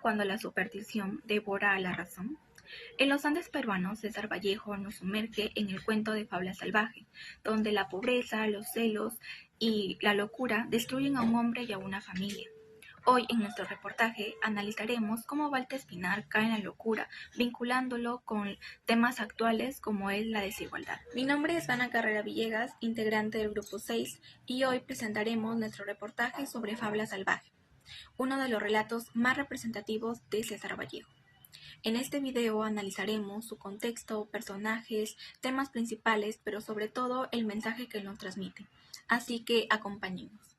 cuando la superstición devora a la razón? En los Andes peruanos, César Vallejo nos sumerge en el cuento de Fabla Salvaje, donde la pobreza, los celos y la locura destruyen a un hombre y a una familia. Hoy en nuestro reportaje analizaremos cómo Walter Espinar cae en la locura, vinculándolo con temas actuales como es la desigualdad. Mi nombre es Ana Carrera Villegas, integrante del Grupo 6, y hoy presentaremos nuestro reportaje sobre Fabla Salvaje, uno de los relatos más representativos de César Vallejo. En este video analizaremos su contexto, personajes, temas principales, pero sobre todo el mensaje que nos transmite. Así que acompáñenos.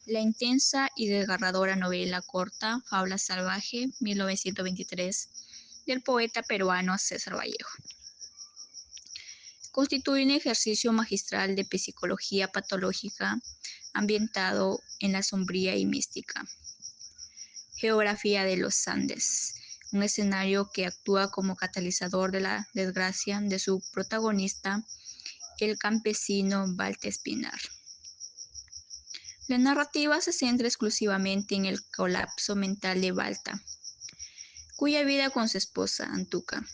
La intensa y desgarradora novela corta Fabla Salvaje, 1923, del poeta peruano César Vallejo, constituye un ejercicio magistral de psicología patológica ambientado en la sombría y mística geografía de los Andes, un escenario que actúa como catalizador de la desgracia de su protagonista, el campesino Walter Espinar. La narrativa se centra exclusivamente en el colapso mental de Balta, cuya vida con su esposa, Antuca,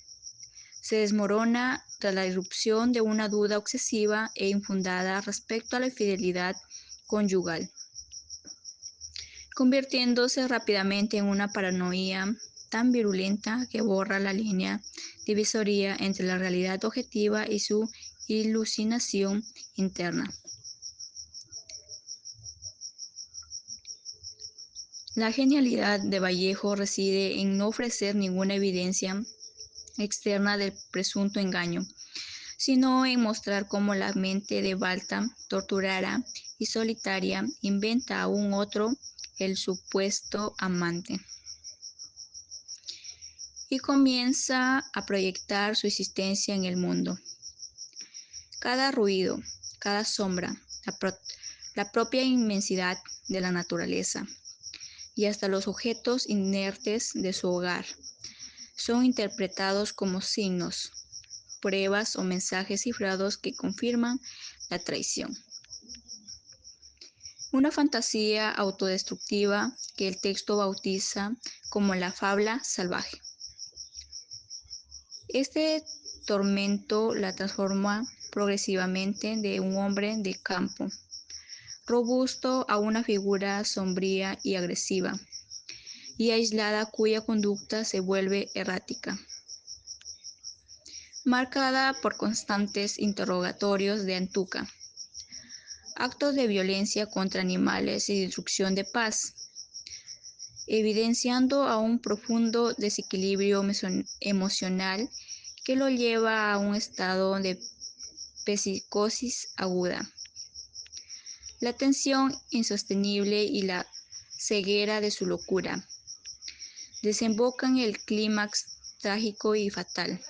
se desmorona tras la irrupción de una duda obsesiva e infundada respecto a la fidelidad conyugal, convirtiéndose rápidamente en una paranoia tan virulenta que borra la línea divisoria entre la realidad objetiva y su iluminación interna. La genialidad de Vallejo reside en no ofrecer ninguna evidencia externa del presunto engaño, sino en mostrar cómo la mente de Balta, torturada y solitaria, inventa a un otro, el supuesto amante, y comienza a proyectar su existencia en el mundo. Cada ruido, cada sombra, la propia inmensidad de la naturaleza, y hasta los objetos inertes de su hogar, son interpretados como signos, pruebas o mensajes cifrados que confirman la traición. Una fantasía autodestructiva que el texto bautiza como la fabla salvaje. Este tormento la transforma progresivamente de un hombre de campo robusto a una figura sombría y agresiva y aislada cuya conducta se vuelve errática, marcada por constantes interrogatorios de Antuca, actos de violencia contra animales y destrucción de paz, evidenciando a un profundo desequilibrio emocional que lo lleva a un estado de psicosis aguda. La tensión insostenible y la ceguera de su locura desembocan en el clímax trágico y fatal.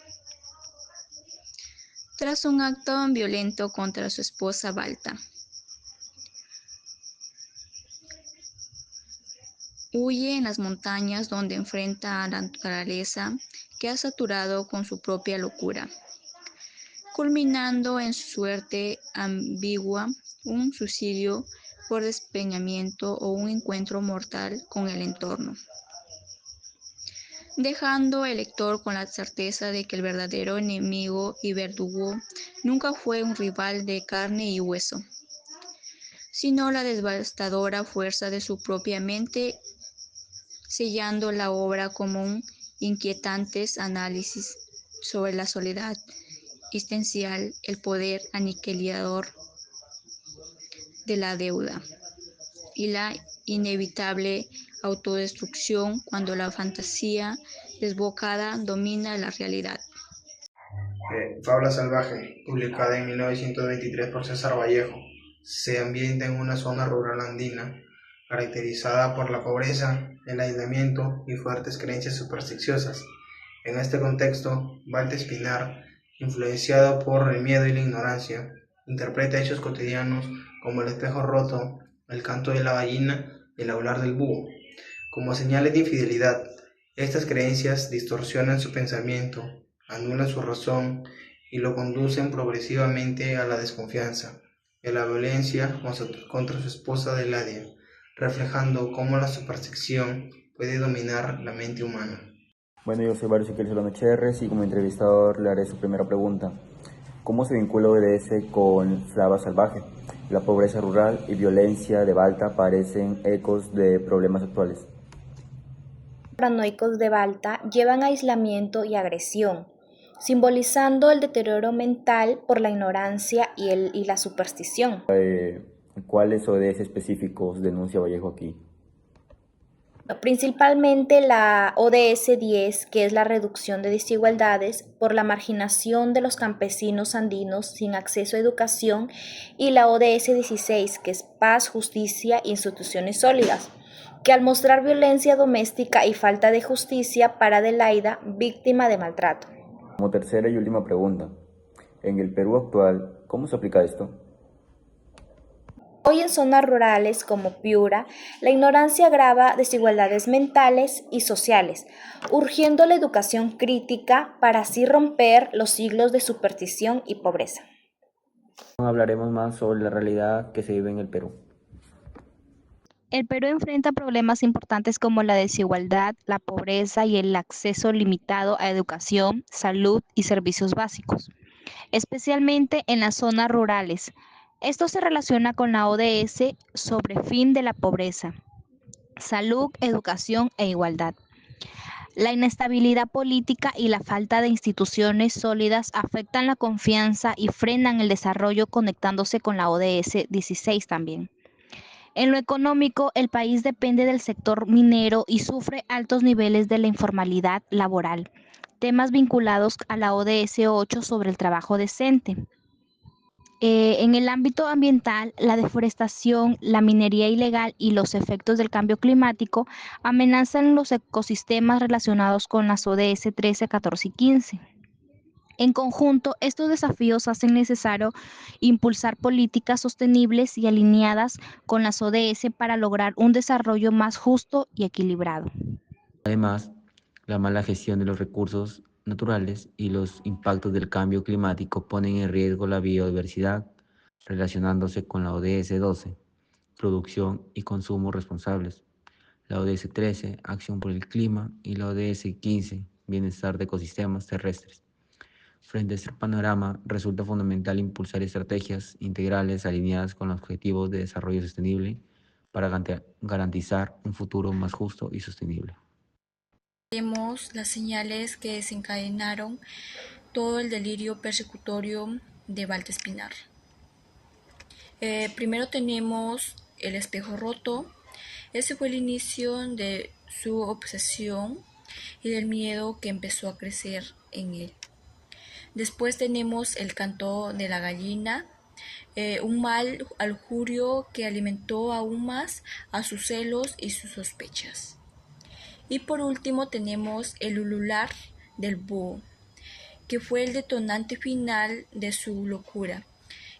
Tras un acto violento contra su esposa Balta, huye en las montañas donde enfrenta a la naturaleza que ha saturado con su propia locura, culminando en su suerte ambigua, un suicidio por despeñamiento o un encuentro mortal con el entorno, dejando al lector con la certeza de que el verdadero enemigo y verdugo nunca fue un rival de carne y hueso, sino la devastadora fuerza de su propia mente, sellando la obra como un inquietante análisis sobre la soledad existencial, el poder aniquilador de la deuda y la inevitable autodestrucción cuando la fantasía desbocada domina la realidad. Fabla Salvaje, publicada en 1923 por César Vallejo, se ambienta en una zona rural andina, caracterizada por la pobreza, el aislamiento y fuertes creencias supersticiosas. En este contexto, Walter Espinar, influenciado por el miedo y la ignorancia, interpreta hechos cotidianos como el espejo roto, el canto de la gallina y el hablar del búho, como señales de infidelidad. Estas creencias distorsionan su pensamiento, anulan su razón y lo conducen progresivamente a la desconfianza y a la violencia contra su esposa Deladia, reflejando cómo la superstición puede dominar la mente humana. Bueno, yo soy Mario Ezequiel Solano Cherres y como entrevistador le haré su primera pregunta. ¿Cómo se vincula ODS con Flava Salvaje? La pobreza rural y violencia de Balta parecen ecos de problemas actuales. Paranoicos de Balta llevan a aislamiento y agresión, simbolizando el deterioro mental por la ignorancia y la superstición. ¿Cuáles ODS específicos denuncia Vallejo aquí? Principalmente la ODS 10, que es la reducción de desigualdades por la marginación de los campesinos andinos sin acceso a educación, y la ODS 16, que es paz, justicia e instituciones sólidas, que al mostrar violencia doméstica y falta de justicia para Adelaida, víctima de maltrato. Como tercera y última pregunta, en el Perú actual, ¿cómo se aplica esto? Hoy en zonas rurales como Piura, la ignorancia agrava desigualdades mentales y sociales, urgiendo la educación crítica para así romper los siglos de superstición y pobreza. Hablaremos más sobre la realidad que se vive en el Perú. El Perú enfrenta problemas importantes como la desigualdad, la pobreza y el acceso limitado a educación, salud y servicios básicos, especialmente en las zonas rurales. Esto se relaciona con la ODS sobre fin de la pobreza, salud, educación e igualdad. La inestabilidad política y la falta de instituciones sólidas afectan la confianza y frenan el desarrollo, conectándose con la ODS 16 también. En lo económico, el país depende del sector minero y sufre altos niveles de la informalidad laboral, temas vinculados a la ODS 8 sobre el trabajo decente. En el ámbito ambiental, la deforestación, la minería ilegal y los efectos del cambio climático amenazan los ecosistemas relacionados con las ODS 13, 14 y 15. En conjunto, estos desafíos hacen necesario impulsar políticas sostenibles y alineadas con las ODS para lograr un desarrollo más justo y equilibrado. Además, la mala gestión de los recursos naturales y los impactos del cambio climático ponen en riesgo la biodiversidad, relacionándose con la ODS 12, producción y consumo responsables, la ODS 13, acción por el clima, y la ODS 15, bienestar de ecosistemas terrestres. Frente a este panorama, resulta fundamental impulsar estrategias integrales alineadas con los objetivos de desarrollo sostenible para garantizar un futuro más justo y sostenible. Vemos las señales que desencadenaron todo el delirio persecutorio de Balta Espinar. Primero tenemos el espejo roto. Ese fue el inicio de su obsesión y del miedo que empezó a crecer en él. Después tenemos el canto de la gallina, un mal augurio que alimentó aún más a sus celos y sus sospechas. Y por último tenemos el ulular del búho, que fue el detonante final de su locura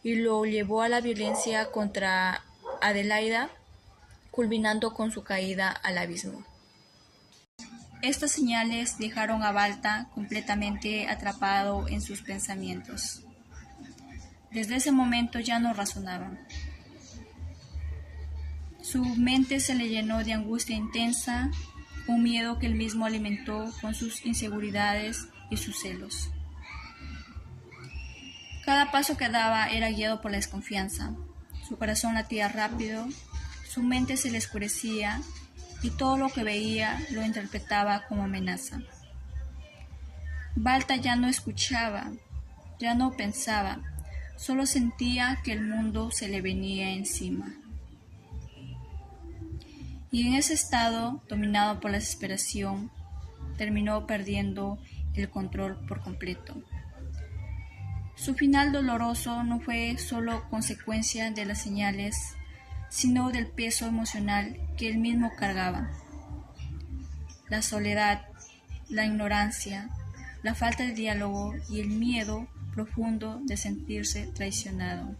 y lo llevó a la violencia contra Adelaida, culminando con su caída al abismo. Estas señales dejaron a Balta completamente atrapado en sus pensamientos. Desde ese momento ya no razonaba. Su mente se le llenó de angustia intensa, un miedo que él mismo alimentó con sus inseguridades y sus celos. Cada paso que daba era guiado por la desconfianza. Su corazón latía rápido, su mente se le oscurecía y todo lo que veía lo interpretaba como amenaza. Balta ya no escuchaba, ya no pensaba, solo sentía que el mundo se le venía encima. Y en ese estado, dominado por la desesperación, terminó perdiendo el control por completo. Su final doloroso no fue solo consecuencia de las señales, sino del peso emocional que él mismo cargaba. La soledad, la ignorancia, la falta de diálogo y el miedo profundo de sentirse traicionado.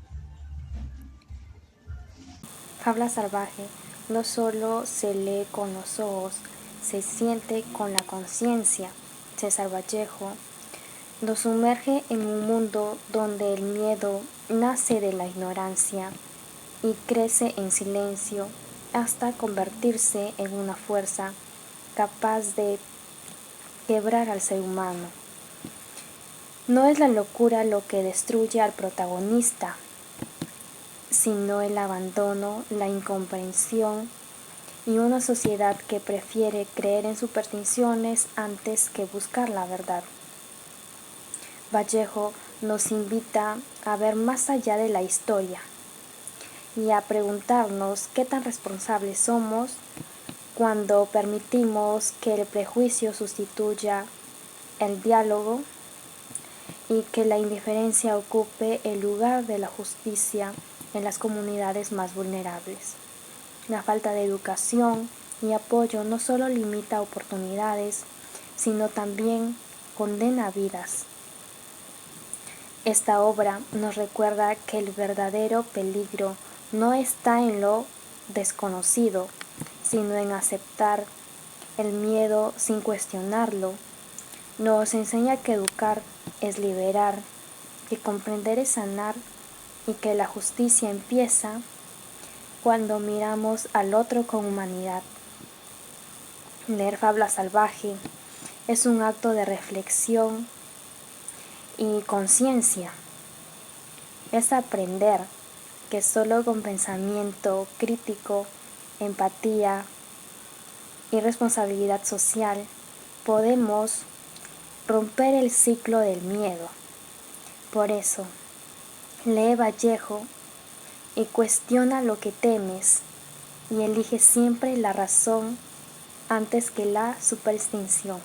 Fábula salvaje no solo se lee con los ojos, se siente con la conciencia. César Vallejo nos sumerge en un mundo donde el miedo nace de la ignorancia y crece en silencio hasta convertirse en una fuerza capaz de quebrar al ser humano. No es la locura lo que destruye al protagonista, sino el abandono, la incomprensión y una sociedad que prefiere creer en supersticiones antes que buscar la verdad. Vallejo nos invita a ver más allá de la historia y a preguntarnos qué tan responsables somos cuando permitimos que el prejuicio sustituya el diálogo y que la indiferencia ocupe el lugar de la justicia en las comunidades más vulnerables. La falta de educación y apoyo no solo limita oportunidades, sino también condena vidas. Esta obra nos recuerda que el verdadero peligro no está en lo desconocido, sino en aceptar el miedo sin cuestionarlo. Nos enseña que educar es liberar, que comprender es sanar y que la justicia empieza cuando miramos al otro con humanidad. Leer Fabla Salvaje es un acto de reflexión y conciencia. Es aprender que solo con pensamiento crítico, empatía y responsabilidad social podemos romper el ciclo del miedo. Por eso, lee Vallejo y cuestiona lo que temes y elige siempre la razón antes que la superstición.